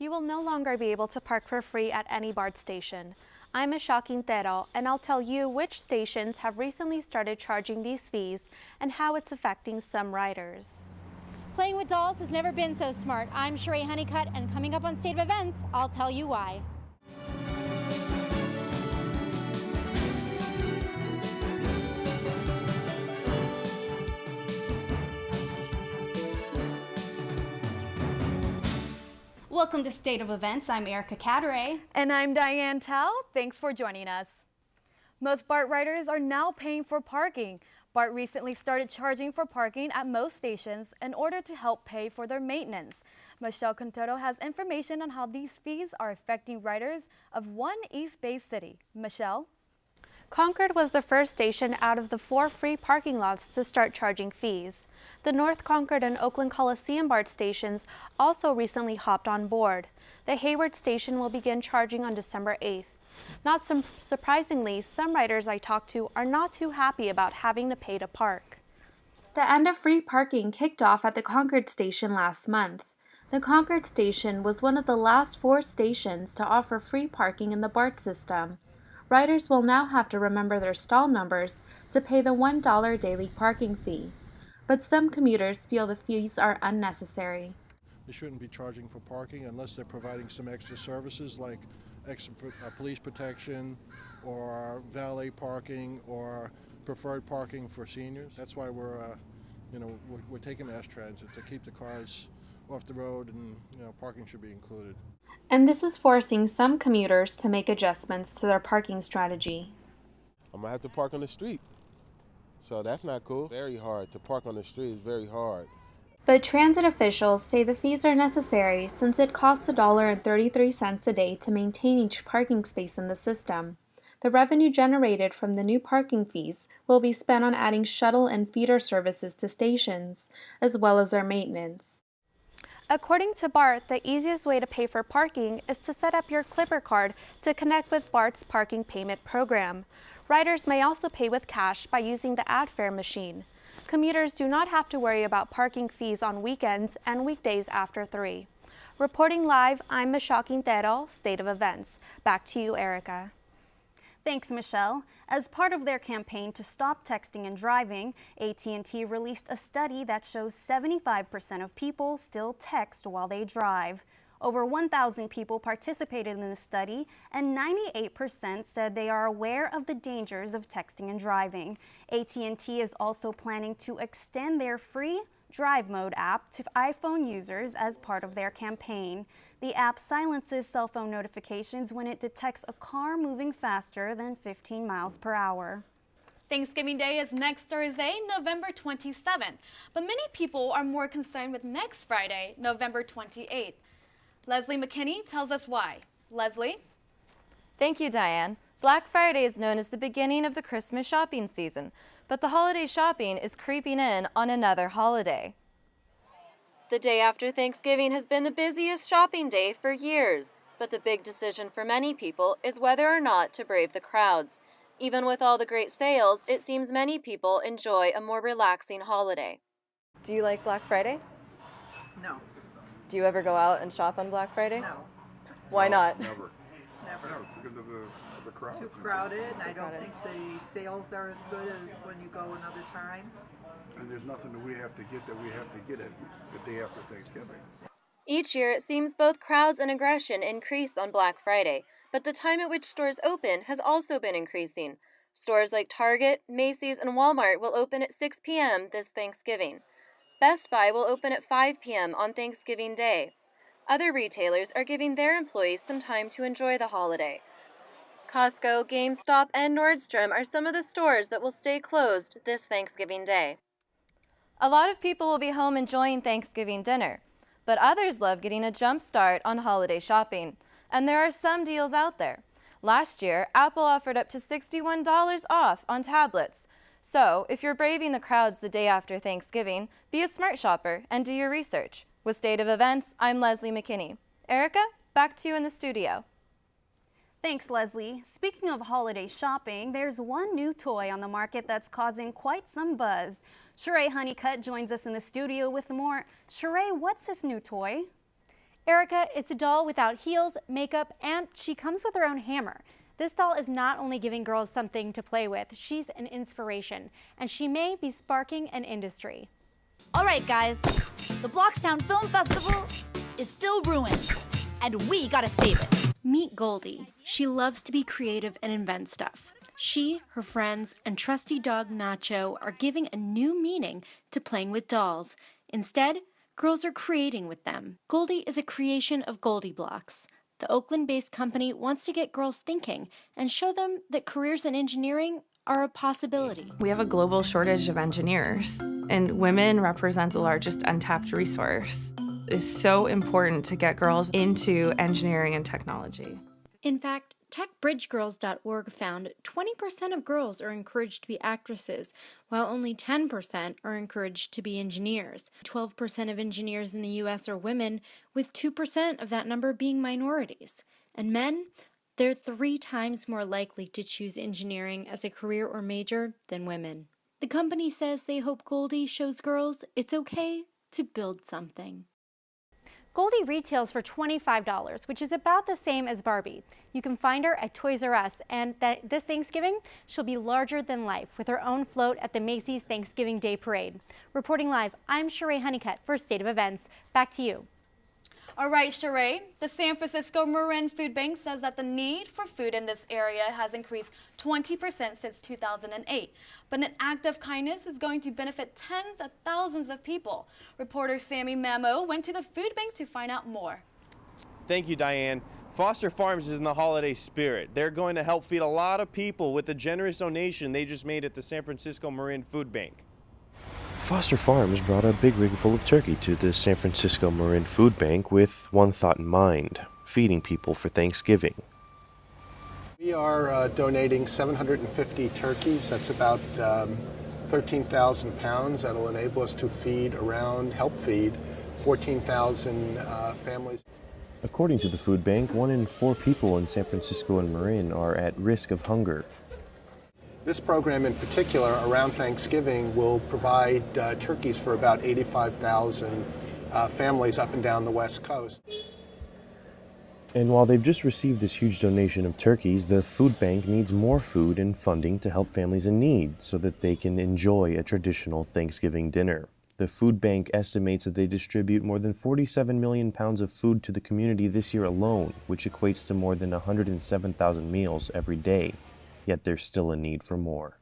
You will no longer be able to park for free at any BART station. I'm Michelle Quintero, and I'll tell you which stations have recently started charging these fees and how it's affecting some riders. Playing with dolls has never been so smart. I'm Sheree Honeycutt, and coming up on State of Events, I'll tell you why. Welcome to State of Events. I'm Erica Cadaret. And I'm Diane Tell. Thanks for joining us. Most BART riders are now paying for parking. BART recently started charging for parking at most stations in order to help pay for their maintenance. Michelle Quintero has information on how these fees are affecting riders of one East Bay city. Michelle? Concord was the first station out of the 4 free parking lots to start charging fees. The North Concord and Oakland Coliseum BART stations also recently hopped on board. The Hayward station will begin charging on December 8th. Not surprisingly, some riders I talked to are not too happy about having to pay to park. The end of free parking kicked off at the Concord station last month. The Concord station was one of the last 4 stations to offer free parking in the BART system. Riders will now have to remember their stall numbers to pay the $1 daily parking fee. But some commuters feel the fees are unnecessary. They shouldn't be charging for parking unless they're providing some extra services like extra police protection or valet parking or preferred parking for seniors. That's why we're taking mass transit to keep the cars off the road, and parking should be included. And this is forcing some commuters to make adjustments to their parking strategy. I'm gonna have to park on the street. So that's not cool. Very hard to park on the street. It's very hard. But transit officials say the fees are necessary since it costs $1.33 a day to maintain each parking space in the system. The revenue generated from the new parking fees will be spent on adding shuttle and feeder services to stations, as well as their maintenance. According to BART, the easiest way to pay for parking is to set up your Clipper card to connect with BART's parking payment program. Riders may also pay with cash by using the AdFare machine. Commuters do not have to worry about parking fees on weekends and weekdays after 3. Reporting live, I'm Michelle Quintero, State of Events. Back to you, Erica. Thanks, Michelle. As part of their campaign to stop texting and driving, AT&T released a study that shows 75% of people still text while they drive. Over 1,000 people participated in the study, and 98% said they are aware of the dangers of texting and driving. AT&T is also planning to extend their free Drive Mode app to iPhone users as part of their campaign. The app silences cell phone notifications when it detects a car moving faster than 15 miles per hour. Thanksgiving Day is next Thursday, November 27th, but many people are more concerned with next Friday, November 28th. Leslie McKinney tells us why. Leslie? Thank you, Diane. Black Friday is known as the beginning of the Christmas shopping season, but the holiday shopping is creeping in on another holiday. The day after Thanksgiving has been the busiest shopping day for years, but the big decision for many people is whether or not to brave the crowds. Even with all the great sales, it seems many people enjoy a more relaxing holiday. Do you like Black Friday? No. Do you ever go out and shop on Black Friday? No. Why not? Never. No, because of the crowd. Too crowded, and I don't think the sales are as good as when you go another time. And there's nothing that we have to get it the day after Thanksgiving. Each year, it seems both crowds and aggression increase on Black Friday, but the time at which stores open has also been increasing. Stores like Target, Macy's, and Walmart will open at 6 p.m. this Thanksgiving. Best Buy will open at 5 p.m. on Thanksgiving Day. Other retailers are giving their employees some time to enjoy the holiday. Costco, GameStop, and Nordstrom are some of the stores that will stay closed this Thanksgiving Day. A lot of people will be home enjoying Thanksgiving dinner, but others love getting a jump start on holiday shopping, and there are some deals out there. Last year, Apple offered up to $61 off on tablets. So, if you're braving the crowds the day after Thanksgiving, be a smart shopper and do your research. With State of Events, I'm Leslie McKinney. Erica, back to you in the studio. Thanks, Leslie. Speaking of holiday shopping, there's one new toy on the market that's causing quite some buzz. Sheree Honeycutt joins us in the studio with more. Sheree, what's this new toy? Erica is a doll without heels, makeup, and she comes with her own hammer. This doll is not only giving girls something to play with, she's an inspiration, and she may be sparking an industry. All right, guys, the Blockstown Film Festival is still ruined, and we gotta save it. Meet Goldie. She loves to be creative and invent stuff. She, her friends, and trusty dog Nacho are giving a new meaning to playing with dolls. Instead, girls are creating with them. Goldie is a creation of Goldie Blocks. The Oakland-based company wants to get girls thinking and show them that careers in engineering are a possibility. We have a global shortage of engineers, and women represent the largest untapped resource. It's so important to get girls into engineering and technology. In fact, TechBridgeGirls.org found 20% of girls are encouraged to be actresses, while only 10% are encouraged to be engineers. 12% of engineers in the U.S. are women, with 2% of that number being minorities. And men, they're 3 times more likely to choose engineering as a career or major than women. The company says they hope Goldie shows girls it's okay to build something. Goldie retails for $25, which is about the same as Barbie. You can find her at Toys R Us, and this Thanksgiving, she'll be larger than life with her own float at the Macy's Thanksgiving Day Parade. Reporting live, I'm Sheree Honeycutt for State of Events. Back to you. All right, Sheree. The San Francisco Marin Food Bank says that the need for food in this area has increased 20% since 2008. But an act of kindness is going to benefit tens of thousands of people. Reporter Sammy Mamo went to the food bank to find out more. Thank you, Diane. Foster Farms is in the holiday spirit. They're going to help feed a lot of people with the generous donation they just made at the San Francisco Marin Food Bank. Foster Farms brought a big rig full of turkey to the San Francisco Marin Food Bank with one thought in mind: feeding people for Thanksgiving. We are donating 750 turkeys. That's about 13,000 pounds. That'll enable us to help feed 14,000 families. According to the food bank, 1 in 4 people in San Francisco and Marin are at risk of hunger. This program in particular, around Thanksgiving, will provide turkeys for about 85,000 families up and down the West Coast. And while they've just received this huge donation of turkeys, the food bank needs more food and funding to help families in need so that they can enjoy a traditional Thanksgiving dinner. The food bank estimates that they distribute more than 47 million pounds of food to the community this year alone, which equates to more than 107,000 meals every day. Yet there's still a need for more.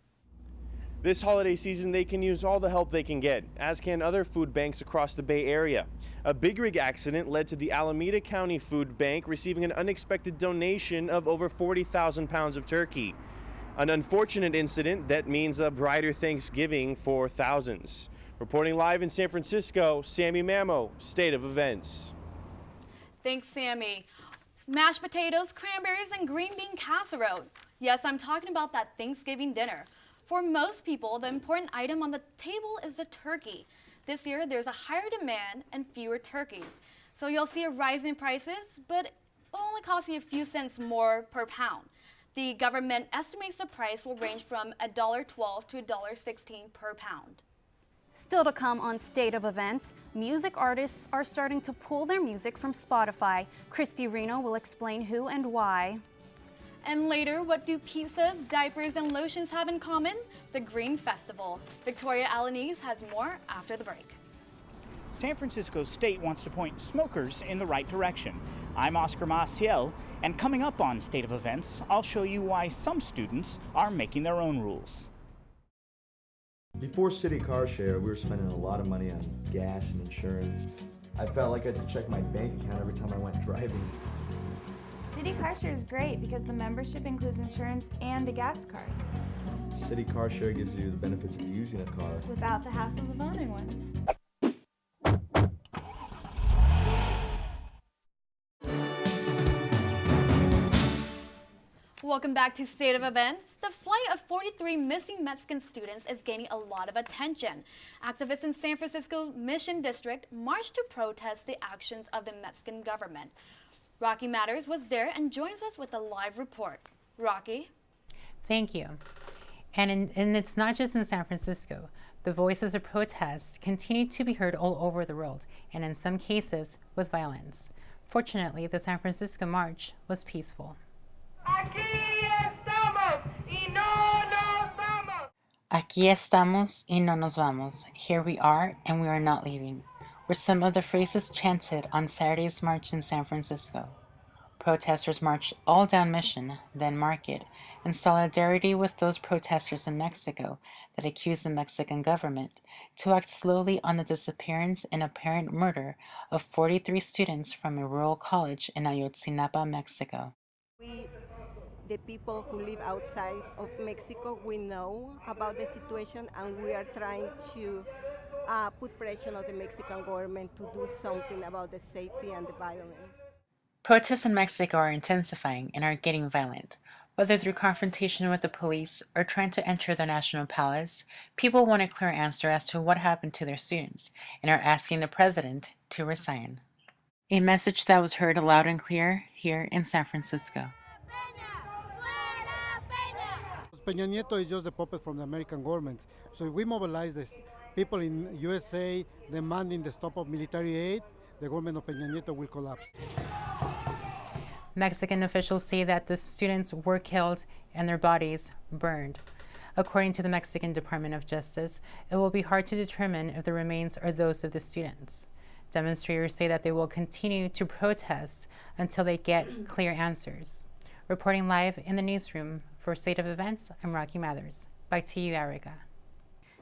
This holiday season, they can use all the help they can get, as can other food banks across the Bay Area. A big rig accident led to the Alameda County Food Bank receiving an unexpected donation of over 40,000 pounds of turkey. An unfortunate incident that means a brighter Thanksgiving for thousands. Reporting live in San Francisco, Sammy Mamo, State of Events. Thanks, Sammy. Mashed potatoes, cranberries, and green bean casserole. Yes, I'm talking about that Thanksgiving dinner. For most people, the important item on the table is the turkey. This year, there's a higher demand and fewer turkeys. So you'll see a rise in prices, but it only costs you a few cents more per pound. The government estimates the price will range from $1.12 to $1.16 per pound. Still to come on State of Events, music artists are starting to pull their music from Spotify. Christy Reno will explain who and why. And later, what do pizzas, diapers, and lotions have in common? The Green Festival. Victoria Alaniz has more after the break. San Francisco State wants to point smokers in the right direction. I'm Oscar Maciel, and coming up on State of Events, I'll show you why some students are making their own rules. Before City Car Share, we were spending a lot of money on gas and insurance. I felt like I had to check my bank account every time I went driving. City Car Share is great because the membership includes insurance and a gas card. City Car Share gives you the benefits of using a car without the hassles of owning one. Welcome back to State of Events. The flight of 43 missing Mexican students is gaining a lot of attention. Activists in San Francisco Mission District marched to protest the actions of the Mexican government. Rocky Matters was there and joins us with a live report. Rocky? Thank you. And it's not just in San Francisco. The voices of protest continue to be heard all over the world, and in some cases with violence. Fortunately, the San Francisco March was peaceful. Aquí estamos y no nos vamos. Here we are and we are not leaving, were some of the phrases chanted on Saturday's march in San Francisco. Protesters marched all down Mission, then Market, in solidarity with those protesters in Mexico that accused the Mexican government to act slowly on the disappearance and apparent murder of 43 students from a rural college in Ayotzinapa, Mexico. We, the people who live outside of Mexico, we know about the situation, and we are trying to put pressure on the Mexican government to do something about the safety and the violence. Protests in Mexico are intensifying and are getting violent. Whether through confrontation with the police or trying to enter the National Palace, people want a clear answer as to what happened to their students and are asking the president to resign. A message that was heard loud and clear here in San Francisco. Peña Nieto is just a puppet from the American government. So if we mobilize the people in USA demanding the stop of military aid, the government of Peña Nieto will collapse. Mexican officials say that the students were killed and their bodies burned. According to the Mexican Department of Justice, it will be hard to determine if the remains are those of the students. Demonstrators say that they will continue to protest until they get clear answers. Reporting live in the newsroom for State of Events, I'm Rocky Mathers. Back to you, Erica.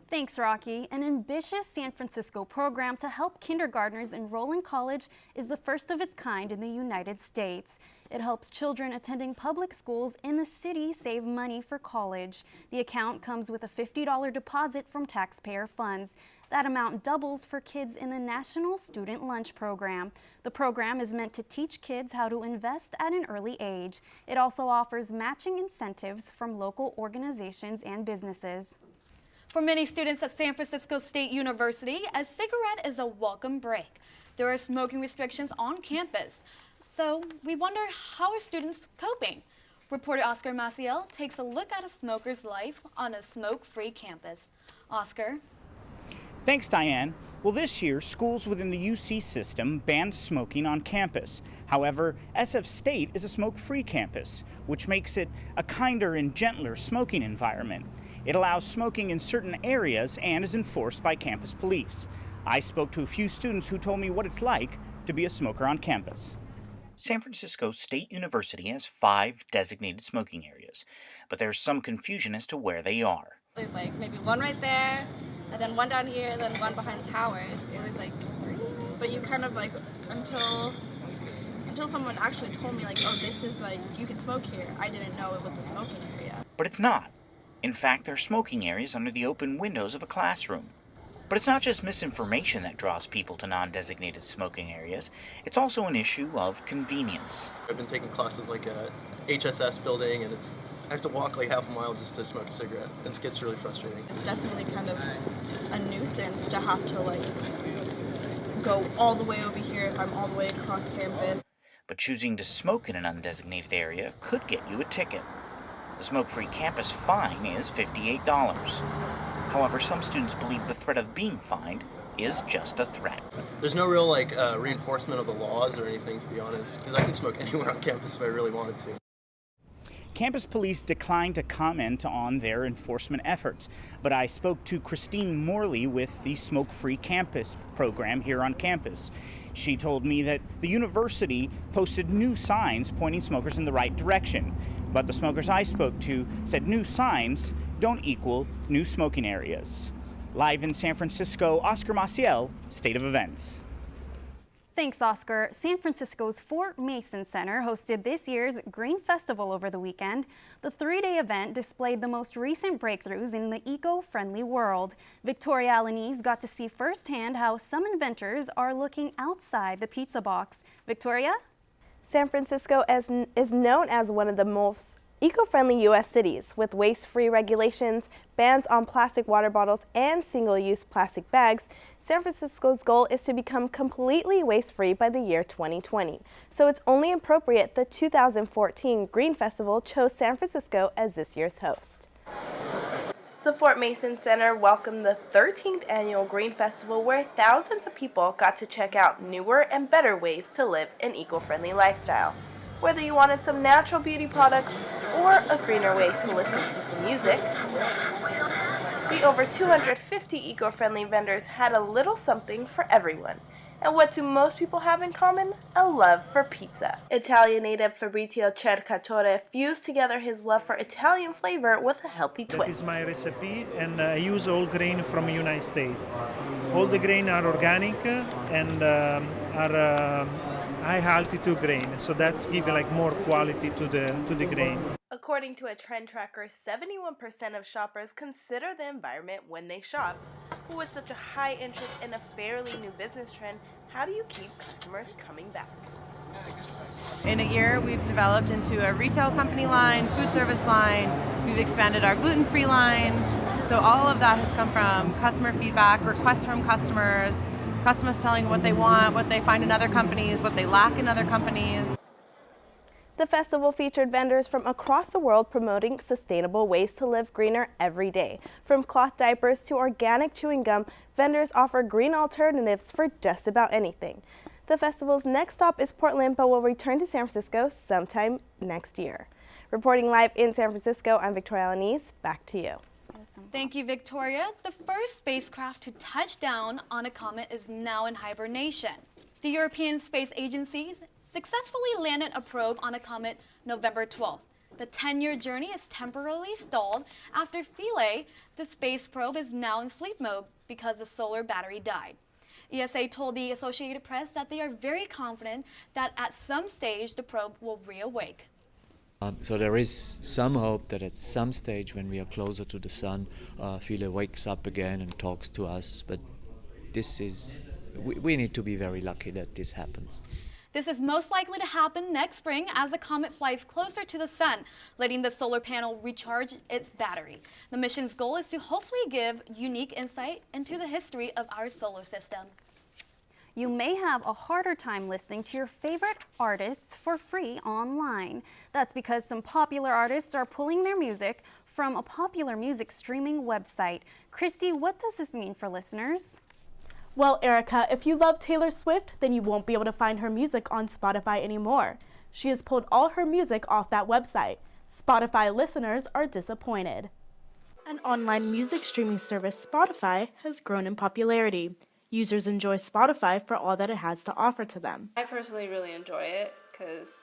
Thanks, Rocky. An ambitious San Francisco program to help kindergartners enroll in college is the first of its kind in the United States. It helps children attending public schools in the city save money for college. The account comes with a $50 deposit from taxpayer funds. That amount doubles for kids in the National Student Lunch Program. The program is meant to teach kids how to invest at an early age. It also offers matching incentives from local organizations and businesses. For many students at San Francisco State University, a cigarette is a welcome break. There are smoking restrictions on campus, so we wonder, how are students coping? Reporter Oscar Maciel takes a look at a smoker's life on a smoke-free campus. Oscar? Thanks, Diane. Well, this year, schools within the UC system banned smoking on campus. However, SF State is a smoke-free campus, which makes it a kinder and gentler smoking environment. It allows smoking in certain areas and is enforced by campus police. I spoke to a few students who told me what it's like to be a smoker on campus. San Francisco State University has 5 designated smoking areas, but there's some confusion as to where they are. There's like maybe one right there, and then one down here, then one behind towers. There's like 3. But you kind of like, until someone actually told me like, oh, this is like, you can smoke here, I didn't know it was a smoking area. But it's not. In fact, there are smoking areas under the open windows of a classroom. But it's not just misinformation that draws people to non-designated smoking areas. It's also an issue of convenience. I've been taking classes like at HSS building, and I have to walk like half a mile just to smoke a cigarette. It gets really frustrating. It's definitely kind of a nuisance to have to like go all the way over here if I'm all the way across campus. But choosing to smoke in an undesignated area could get you a ticket. The smoke-free campus fine is $58. However, some students believe the threat of being fined is just a threat. There's no real like reinforcement of the laws or anything, to be honest, because I can smoke anywhere on campus if I really wanted to. Campus police declined to comment on their enforcement efforts, but I spoke to Christine Morley with the Smoke-Free Campus program here on campus. She told me that the university posted new signs pointing smokers in the right direction, but the smokers I spoke to said new signs don't equal new smoking areas. Live in San Francisco, Oscar Maciel, State of Events. Thanks, Oscar. San Francisco's Fort Mason Center hosted this year's Green Festival over the weekend. The 3-day event displayed the most recent breakthroughs in the eco-friendly world. Victoria Alaniz got to see firsthand how some inventors are looking outside the pizza box. Victoria? San Francisco is known as one of the most eco-friendly U.S. cities, with waste-free regulations, bans on plastic water bottles, and single-use plastic bags. San Francisco's goal is to become completely waste-free by the year 2020. So it's only appropriate the 2014 Green Festival chose San Francisco as this year's host. The Fort Mason Center welcomed the 13th annual Green Festival, where thousands of people got to check out newer and better ways to live an eco-friendly lifestyle. Whether you wanted some natural beauty products or a greener way to listen to some music, the over 250 eco-friendly vendors had a little something for everyone. And what do most people have in common? A love for pizza. Italian native Fabrizio Cercatore fused together his love for Italian flavor with a healthy twist. That is my recipe, and I use all grain from the United States. All the grain are organic and are high altitude grain, so that's giving like more quality to the grain. According to a trend tracker, 71% of shoppers consider the environment when they shop. But with such a high interest in a fairly new business trend, how do you keep customers coming back? In a year, we've developed into a retail company line, food service line, we've expanded our gluten-free line. So all of that has come from customer feedback, requests from customers, customers telling what they want, what they find in other companies, what they lack in other companies. The festival featured vendors from across the world promoting sustainable ways to live greener every day. From cloth diapers to organic chewing gum, vendors offer green alternatives for just about anything. The festival's next stop is Portland, but will return to San Francisco sometime next year. Reporting live in San Francisco, I'm Victoria Lanise. Back to you. Thank you, Victoria. The first spacecraft to touch down on a comet is now in hibernation. The European Space Agency successfully landed a probe on a comet November 12th. The 10-year journey is temporarily stalled after Philae, the space probe, is now in sleep mode because the solar battery died. ESA told the Associated Press that they are very confident that at some stage the probe will reawake. So there is some hope that at some stage when we are closer to the sun, Philae wakes up again and talks to us, but we need to be very lucky that this happens. This is most likely to happen next spring as the comet flies closer to the sun, letting the solar panel recharge its battery. The mission's goal is to hopefully give unique insight into the history of our solar system. You may have a harder time listening to your favorite artists for free online. That's because some popular artists are pulling their music from a popular music streaming website. Christy, what does this mean for listeners? Well, Erica, if you love Taylor Swift, then you won't be able to find her music on Spotify anymore. She has pulled all her music off that website. Spotify listeners are disappointed. An online music streaming service, Spotify, has grown in popularity. Users enjoy Spotify for all that it has to offer to them. I personally really enjoy it because,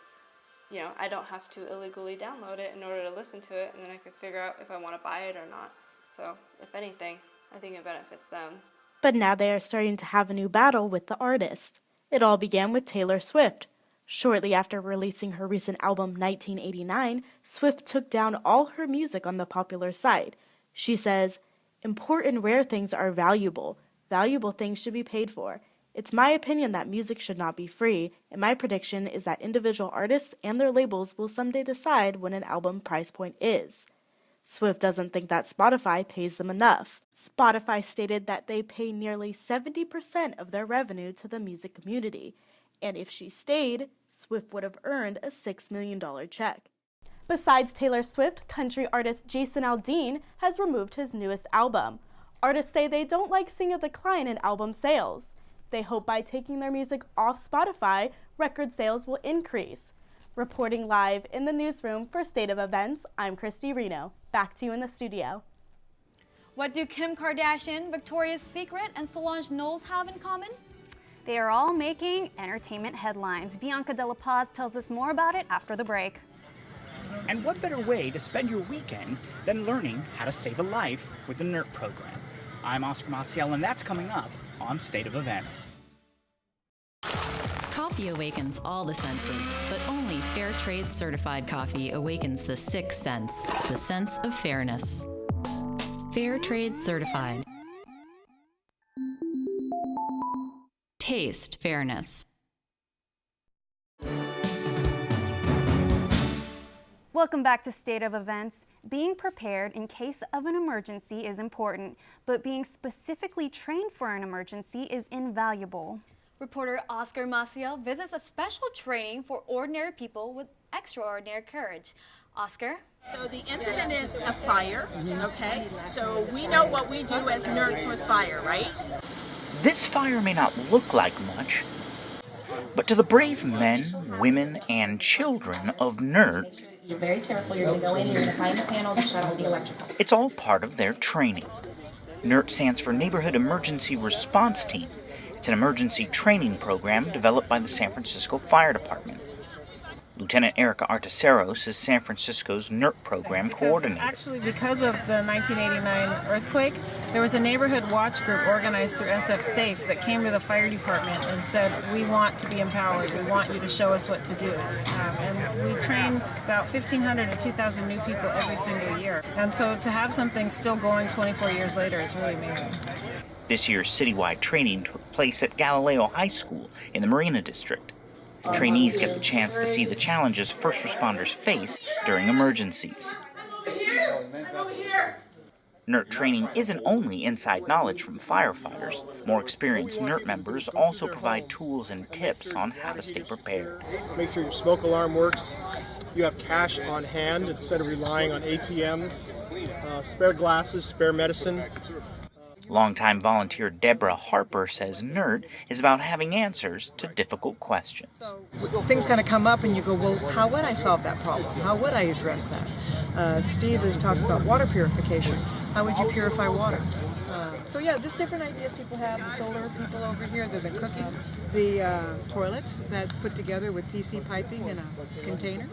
I don't have to illegally download it in order to listen to it, and then I can figure out if I want to buy it or not. So, if anything, I think it benefits them. But now they are starting to have a new battle with the artist. It all began with Taylor Swift. Shortly after releasing her recent album 1989, Swift took down all her music on the popular site. She says, "Important rare things are valuable. Valuable things should be paid for. It's my opinion that music should not be free, and my prediction is that individual artists and their labels will someday decide what an album price point is." Swift doesn't think that Spotify pays them enough. Spotify stated that they pay nearly 70% of their revenue to the music community, and if she stayed, Swift would have earned a $6 million check. Besides Taylor Swift, country artist Jason Aldean has removed his newest album. Artists say they don't like seeing a decline in album sales. They hope by taking their music off Spotify, record sales will increase. Reporting live in the newsroom for State of Events, I'm Christy Reno. Back to you in the studio. What do Kim Kardashian, Victoria's Secret, and Solange Knowles have in common? They are all making entertainment headlines. Bianca Della Paz tells us more about it after the break. And what better way to spend your weekend than learning how to save a life with the NERT program? I'm Oscar Maciel, and that's coming up on State of Events. Coffee awakens all the senses, but only Fair Trade certified coffee awakens the sixth sense, the sense of fairness. Fair Trade certified. Taste fairness. Welcome back to State of Events. Being prepared in case of an emergency is important, but being specifically trained for an emergency is invaluable. Reporter Oscar Maciel visits a special training for ordinary people with extraordinary courage. Oscar? So the incident is a fire, okay? So we know what we do as nerds with fire, right? This fire may not look like much, but to the brave men, women, and children of NERT, You're very careful. You're going to go in and you're going to find the panel to shut off the electrical. it's all part of their training. NERT stands for Neighborhood Emergency Response Team. It's an emergency training program developed by the San Francisco Fire Department. Lieutenant Erica Arteseros is San Francisco's NERT program coordinator. Actually, because of the 1989 earthquake, there was a neighborhood watch group organized through SF Safe that came to the fire department and said, we want to be empowered. We want you to show us what to do. And we train about 1,500 to 2,000 new people every single year. And so to have something still going 24 years later is really amazing. This year's citywide training took place at Galileo High School in the Marina District. Trainees get the chance to see the challenges first responders face during emergencies. NERT training isn't only inside knowledge from firefighters. More experienced NERT members also provide tools and tips on how to stay prepared. Make sure your smoke alarm works. You have cash on hand instead of relying on ATMs. Spare glasses, spare medicine. Longtime volunteer Deborah Harper says NERT is about having answers to difficult questions. Things kind of come up and you go, well, how would I solve that problem? How would I address that? Steve has talked about water purification. How would you purify water? So yeah, just different ideas people have. The solar people over here, they've been cooking. The toilet that's put together with PC piping in a container.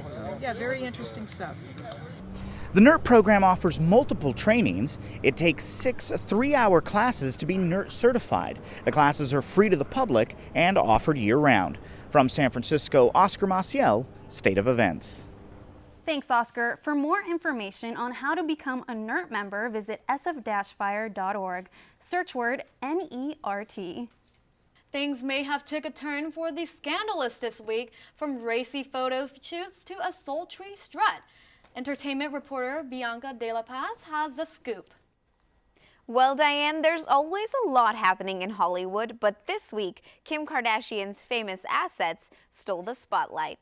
So yeah, very interesting stuff. The NERT program offers multiple trainings. It takes 6 3-hour classes to be NERT certified. The classes are free to the public and offered year-round. From San Francisco, Oscar Maciel, State of Events. Thanks, Oscar. For more information on how to become a NERT member, visit sf-fire.org. Search word NERT. Things may have took a turn for the scandalous this week, from racy photo shoots to a sultry strut. Entertainment reporter Bianca De La Paz has the scoop. Well, Diane, there's always a lot happening in Hollywood, but this week, Kim Kardashian's famous assets stole the spotlight.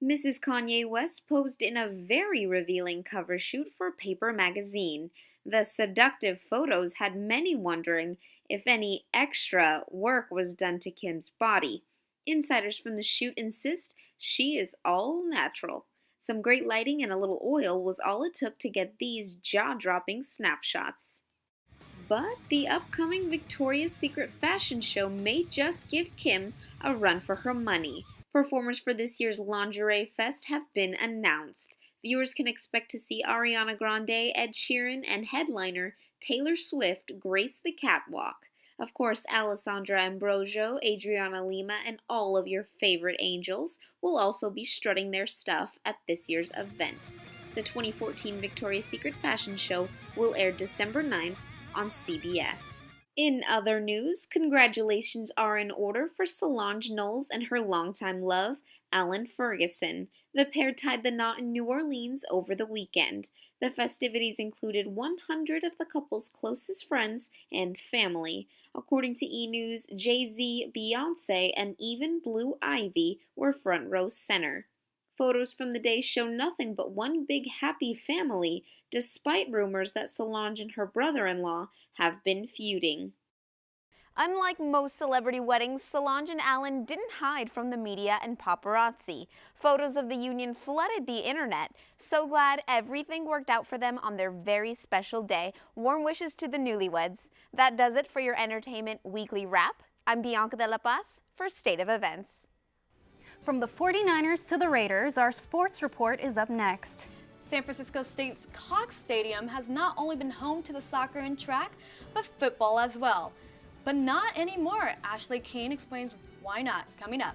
Mrs. Kanye West posed in a very revealing cover shoot for Paper magazine. The seductive photos had many wondering if any extra work was done to Kim's body. Insiders from the shoot insist she is all natural. Some great lighting and a little oil was all it took to get these jaw-dropping snapshots. But the upcoming Victoria's Secret fashion show may just give Kim a run for her money. Performers for this year's Lingerie Fest have been announced. Viewers can expect to see Ariana Grande, Ed Sheeran, and headliner Taylor Swift grace the catwalk. Of course, Alessandra Ambrosio, Adriana Lima, and all of your favorite angels will also be strutting their stuff at this year's event. The 2014 Victoria's Secret fashion show will air December 9th on CBS. In other news, congratulations are in order for Solange Knowles and her longtime love, Alan Ferguson. The pair tied the knot in New Orleans over the weekend. The festivities included 100 of the couple's closest friends and family. According to E! News, Jay-Z, Beyoncé, and even Blue Ivy were front row center. Photos from the day show nothing but one big happy family, despite rumors that Solange and her brother-in-law have been feuding. Unlike most celebrity weddings, Solange and Alan didn't hide from the media and paparazzi. Photos of the union flooded the internet. So glad everything worked out for them on their very special day. Warm wishes to the newlyweds. That does it for your Entertainment Weekly Wrap. I'm Bianca De La Paz for State of Events. From the 49ers to the Raiders, our sports report is up next. San Francisco State's Cox Stadium has not only been home to the soccer and track, but football as well. But not anymore. Ashley Keene explains why not, coming up.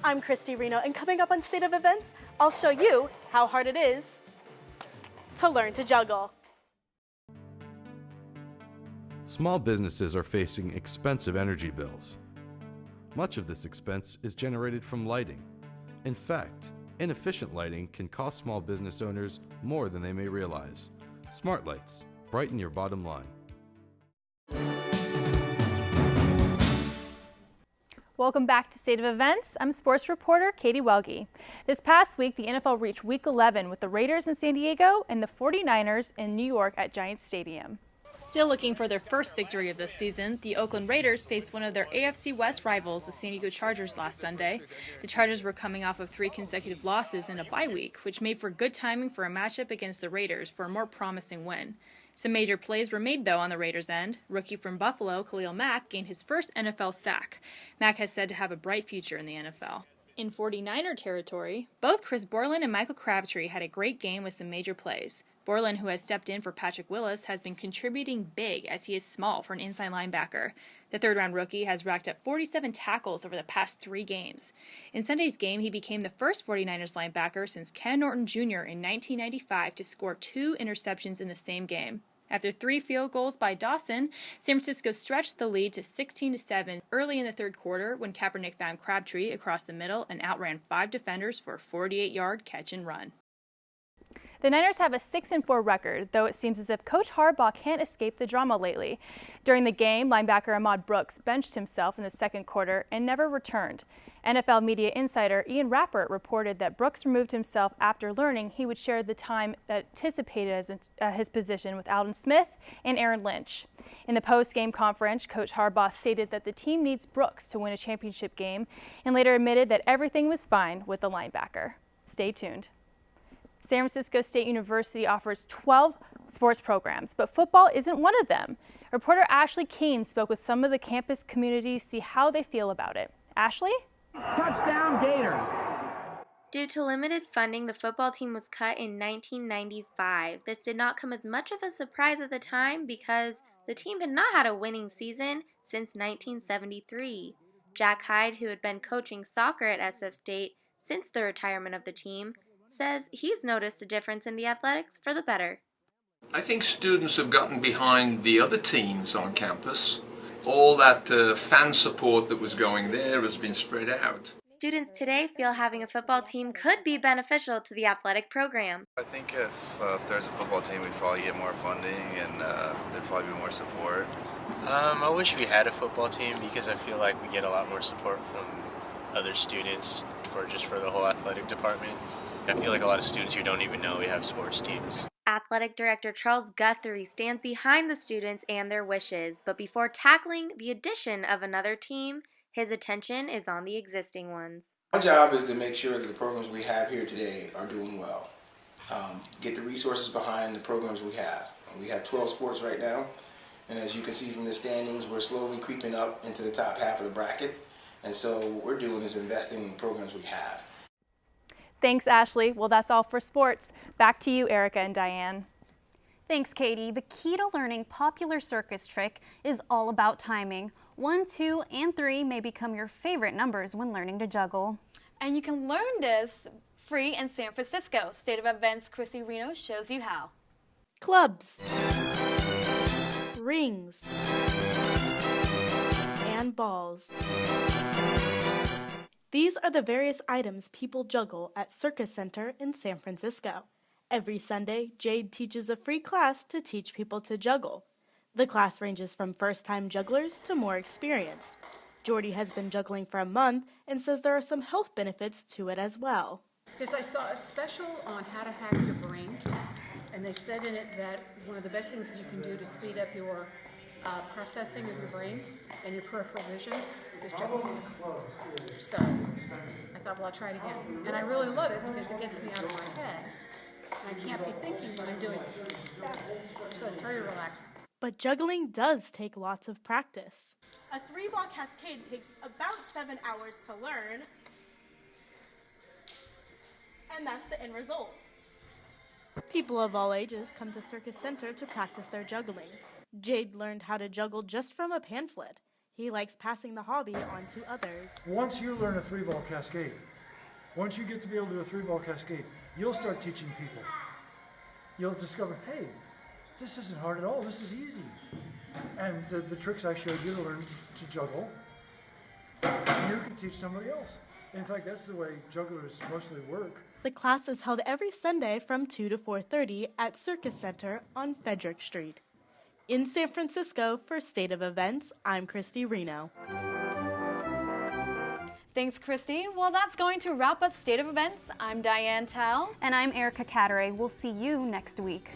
I'm Christy Reno, and coming up on State of Events, I'll show you how hard it is to learn to juggle. Small businesses are facing expensive energy bills. Much of this expense is generated from lighting. In fact, inefficient lighting can cost small business owners more than they may realize. Smart lights, brighten your bottom line. Welcome back to State of Events. I'm sports reporter Katie Welge. This past week, the NFL reached Week 11 with the Raiders in San Diego and the 49ers in New York at Giants Stadium. Still looking for their first victory of this season, the Oakland Raiders faced one of their AFC West rivals, the San Diego Chargers, last Sunday. The Chargers were coming off of 3 consecutive losses in a bye week, which made for good timing for a matchup against the Raiders for a more promising win. Some major plays were made, though, on the Raiders' end. Rookie from Buffalo, Khalil Mack, gained his first NFL sack. Mack has said to have a bright future in the NFL. In 49er territory, both Chris Borland and Michael Crabtree had a great game with some major plays. Borland, who has stepped in for Patrick Willis, has been contributing big as he is small for an inside linebacker. The third-round rookie has racked up 47 tackles over the past 3 games. In Sunday's game, he became the first 49ers linebacker since Ken Norton Jr. in 1995 to score 2 interceptions in the same game. After 3 field goals by Dawson, San Francisco stretched the lead to 16-7 early in the third quarter when Kaepernick found Crabtree across the middle and outran 5 defenders for a 48-yard catch and run. The Niners have a 6-4 record, though it seems as if Coach Harbaugh can't escape the drama lately. During the game, linebacker Ahmad Brooks benched himself in the second quarter and never returned. NFL media insider Ian Rappert reported that Brooks removed himself after learning he would share the time anticipated as his position with Aldon Smith and Aaron Lynch. In the post-game conference, Coach Harbaugh stated that the team needs Brooks to win a championship game and later admitted that everything was fine with the linebacker. Stay tuned. San Francisco State University offers 12 sports programs, but football isn't one of them. Reporter Ashley Keene spoke with some of the campus community to see how they feel about it. Ashley? Touchdown Gators! Due to limited funding, the football team was cut in 1995. This did not come as much of a surprise at the time because the team had not had a winning season since 1973. Jack Hyde, who had been coaching soccer at SF State since the retirement of the team, says he's noticed a difference in the athletics for the better. I think students have gotten behind the other teams on campus. All that fan support that was going there has been spread out. Students today feel having a football team could be beneficial to the athletic program. I think if there's a football team, we'd probably get more funding and there'd probably be more support. I wish we had a football team because I feel like we get a lot more support from other students for the whole athletic department. I feel like a lot of students here don't even know we have sports teams. Athletic Director Charles Guthrie stands behind the students and their wishes, but before tackling the addition of another team, his attention is on the existing ones. My job is to make sure that the programs we have here today are doing well. Get the resources behind the programs we have. We have 12 sports right now, and as you can see from the standings, we're slowly creeping up into the top half of the bracket. And so what we're doing is investing in the programs we have. Thanks, Ashley. Well, that's all for sports. Back to you, Erica and Diane. Thanks, Katie. The key to learning popular circus trick is all about timing. 1, 2, and 3 may become your favorite numbers when learning to juggle. And you can learn this free in San Francisco. State of Events Christy Reno shows you how. Clubs, rings, and balls. These are the various items people juggle at Circus Center in San Francisco. Every Sunday, Jade teaches a free class to teach people to juggle. The class ranges from first-time jugglers to more experienced. Jordy has been juggling for a month and says there are some health benefits to it as well. Because I saw a special on how to hack your brain, and they said in it that one of the best things that you can do to speed up your processing of your brain and your peripheral vision is juggling. So I thought, well, I'll try it again. And I really love it because it gets me out of my head. And I can't be thinking when I'm doing this. So it's very relaxing. But juggling does take lots of practice. A 3-ball cascade takes about 7 hours to learn. And that's the end result. People of all ages come to Circus Center to practice their juggling. Jade learned how to juggle just from a pamphlet. He likes passing the hobby on to others. Once you learn a 3-ball cascade, once you get to be able to do a 3-ball cascade, you'll start teaching people. You'll discover, hey, this isn't hard at all, this is easy. And the tricks I showed you to learn to juggle, you can teach somebody else. In fact, that's the way jugglers mostly work. The class is held every Sunday from 2 to 4:30 at Circus Center on Frederick Street. In San Francisco for State of Events, I'm Christy Reno. Thanks, Christy. Well, that's going to wrap up State of Events. I'm Diane Tao. And I'm Erica Catteray. We'll see you next week.